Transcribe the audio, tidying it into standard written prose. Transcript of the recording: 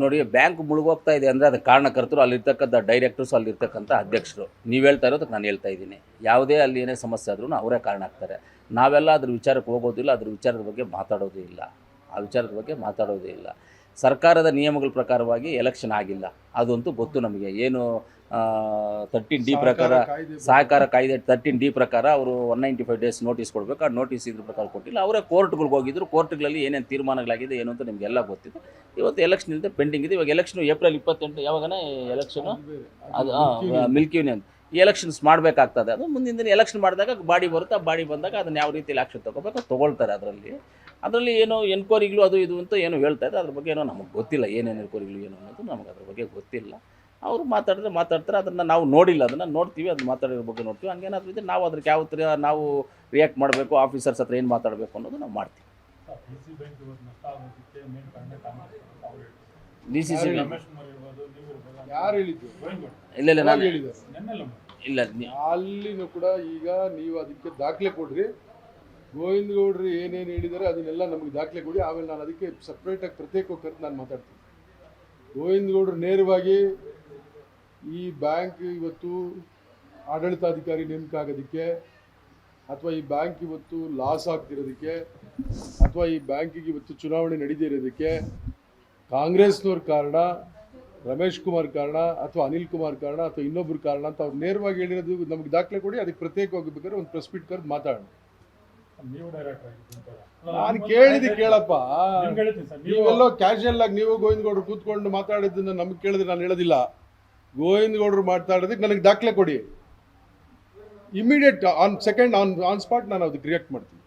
ನೋಡಿ, ಬ್ಯಾಂಕ್ ಮುಳುಗೋಗ್ತಾ ಇದೆ ಅಂದರೆ ಅದಕ್ಕೆ ಕಾರಣಕರ್ತರು ಅಲ್ಲಿರ್ತಕ್ಕಂಥ ಡೈರೆಕ್ಟರ್ಸು, ಅಲ್ಲಿರ್ತಕ್ಕಂಥ ಅಧ್ಯಕ್ಷರು. ನೀವು ಹೇಳ್ತಾ ಇರೋದಕ್ಕೆ ನಾನು ಹೇಳ್ತಾ ಇದ್ದೀನಿ. ಯಾವುದೇ ಅಲ್ಲಿ ಏನೇ ಸಮಸ್ಯೆ ಆದ್ರೂ ಅವರೇ ಕಾರಣ ಆಗ್ತಾರೆ. ನಾವೆಲ್ಲ ಅದ್ರ ವಿಚಾರಕ್ಕೆ ಹೋಗೋದಿಲ್ಲ, ಅದ್ರ ವಿಚಾರದ ಬಗ್ಗೆ ಮಾತಾಡೋದೇ ಇಲ್ಲ. ಆ ವಿಚಾರದ ಬಗ್ಗೆ ಮಾತಾಡೋದೇ ಇಲ್ಲ. ಸರ್ಕಾರದ ನಿಯಮಗಳ ಪ್ರಕಾರವಾಗಿ ಎಲೆಕ್ಷನ್ ಆಗಿಲ್ಲ, ಅದಂತೂ ಗೊತ್ತು ನಮಗೆ. ಏನು 13D ಪ್ರಕಾರ, ಸಹಕಾರ ಕಾಯ್ದೆ 13D ಪ್ರಕಾರ ಅವರು 195 ಡೇಸ್ ನೋಟಿಸ್ ಕೊಡಬೇಕು. ಆ ನೋಟಿಸ್ ಇದ್ರ ಪ್ರಕಾರ ಕೊಟ್ಟಿಲ್ಲ. ಅವರೇ ಕೋರ್ಟ್ಗಳಿಗೆ ಹೋಗಿದ್ರು. ಕೋರ್ಟ್ಗಳಲ್ಲಿ ಏನೇನು ತೀರ್ಮಾನಗಳಾಗಿದೆ ಏನು ಅಂತ ನಿಮಗೆಲ್ಲ ಗೊತ್ತಿದೆ. ಇವತ್ತು ಎಲೆಕ್ಷನ್ ಇಲ್ಲದೆ ಪೆಂಡಿಂಗ್ ಇದೆ. ಇವಾಗ ಎಲೆಕ್ಷನು ಏಪ್ರಿಲ್ 28 ಯಾವಾಗನೇ ಎಲೆಕ್ಷನು, ಅದು ಮಿಲ್ಕಿ ಯೂನಿಯನ್ ಈ ಎಲೆಕ್ಷನ್ಸ್ ಮಾಡಬೇಕಾಗ್ತದೆ. ಅದು ಮುಂದಿನ ದಿನ ಎಲೆಕ್ಷನ್ ಮಾಡಿದಾಗ ಬಾಡಿ ಬರುತ್ತೆ. ಆ ಬಾಡಿ ಬಂದಾಗ ಅದನ್ನು ಯಾವ ರೀತಿಯಲ್ಲಿ ಆಕ್ಷನ್ ತೊಗೋಬೇಕು ತೊಗೊಳ್ತಾರೆ. ಅದರಲ್ಲಿ ಏನೋ ಎನ್ಕ್ವೈರಿಗಳು ಅದು ಇದು ಅಂತ ಏನೋ ಹೇಳ್ತಾ ಇದ್ದಾರೆ. ಅದ್ರ ಬಗ್ಗೆ ಏನೋ ನಮಗೆ ಗೊತ್ತಿಲ್ಲ, ಏನೇನು ಎನ್ಕ್ವೈರಿಗಳು ಏನು ಅನ್ನೋದು ನಮಗೆ ಅದ್ರ ಬಗ್ಗೆ ಗೊತ್ತಿಲ್ಲ. ಅವರು ಮಾತಾಡ್ತಾರೆ, ಅದನ್ನು ನಾವು ನೋಡಿಲ್ಲ. ಅದನ್ನು ನೋಡ್ತೀವಿ, ಅದು ಮಾತಾಡೋದ್ರ ಬಗ್ಗೆ ನೋಡ್ತೀವಿ. ಹಂಗೇನಾದರೂ ಇದ್ದರೆ ನಾವು ಅದಕ್ಕೆ ಯಾವ ಥರ ನಾವು ರಿಯಾಕ್ಟ್ ಮಾಡಬೇಕು, ಆಫೀಸರ್ಸ್ ಹತ್ರ ಏನು ಮಾತಾಡಬೇಕು ಅನ್ನೋದು ನಾವು ಮಾಡ್ತೀವಿ. DCC ಯಾರು ಹೇಳಿದ್ದು? ಇಲ್ಲ ನಾನು ಇಲ್ಲ. ಅಲ್ಲಿನೂ ಕೂಡ ಈಗ ನೀವು ಅದಕ್ಕೆ ದಾಖಲೆ ಕೊಡ್ರಿ. ಗೋವಿಂದ ಗೌಡ್ರು ಏನೇನು ಹೇಳಿದ್ದಾರೆ ಅದನ್ನೆಲ್ಲ ನಮಗೆ ದಾಖಲೆ ಕೊಡಿ. ಆಮೇಲೆ ನಾನು ಅದಕ್ಕೆ ಸಪ್ರೇಟಾಗಿ ಪ್ರತ್ಯೇಕವಾಗಿ ಕರೆದು ನಾನು ಮಾತಾಡ್ತೀನಿ. ಗೋವಿಂದ ಗೌಡ್ರು ನೇರವಾಗಿ ಈ ಬ್ಯಾಂಕ್ ಇವತ್ತು ಆಡಳಿತಾಧಿಕಾರಿ ನೇಮಕ ಆಗೋದಕ್ಕೆ, ಅಥವಾ ಈ ಬ್ಯಾಂಕ್ ಇವತ್ತು ಲಾಸ್ ಆಗ್ತಿರೋದಕ್ಕೆ, ಅಥವಾ ಈ ಬ್ಯಾಂಕಿಗೆ ಇವತ್ತು ಚುನಾವಣೆ ನಡೀದೇ ಇರೋದಕ್ಕೆ ಕಾಂಗ್ರೆಸ್ನವ್ರ ಕಾರಣ, ರಮೇಶ್ ಕುಮಾರ್ ಕಾರಣ, ಅಥವಾ ಅನಿಲ್ ಕುಮಾರ್ ಕಾರಣ, ಅಥವಾ ಇನ್ನೊಬ್ಬರು ಕಾರಣ ಅಂತ ಅವ್ರು ನೇರವಾಗಿ ಹೇಳಿರೋದು ನಮಗೆ ದಾಖಲೆ ಕೊಡಿ. ಅದಕ್ಕೆ ಪ್ರತ್ಯೇಕವಾಗಿ ಬೇಕಾದ್ರೆ ಒಂದು ಪ್ರೆಸ್ ಮೀಟ್ ಕರೆದು ಮಾತಾಡೋಣ. ನಾನು ಕೇಳಿದ್ದು ಕೇಳಪ್ಪ. ನೀವೆಲ್ಲೋ ಕ್ಯಾಶುಯಲ್ ಆಗಿ ನೀವು ಗೋವಿಂದ ಗೌಡ್ರು ಕೂತ್ಕೊಂಡು ಮಾತಾಡಿದ್ದನ್ನು ನಮಗೆ ಕೇಳಿದ್ರೆ ನಾನು ಹೇಳೋದಿಲ್ಲ. ಗೋವಿಂದ ಗೌಡ್ರು ಮಾತಾಡೋದಕ್ಕೆ ನನಗೆ ದಾಖಲೆ ಕೊಡಿ. Immediate on second on spot ನಾನು ಅದಕ್ಕೆ ರಿಯಾಕ್ಟ್ ಮಾಡ್ತೀನಿ.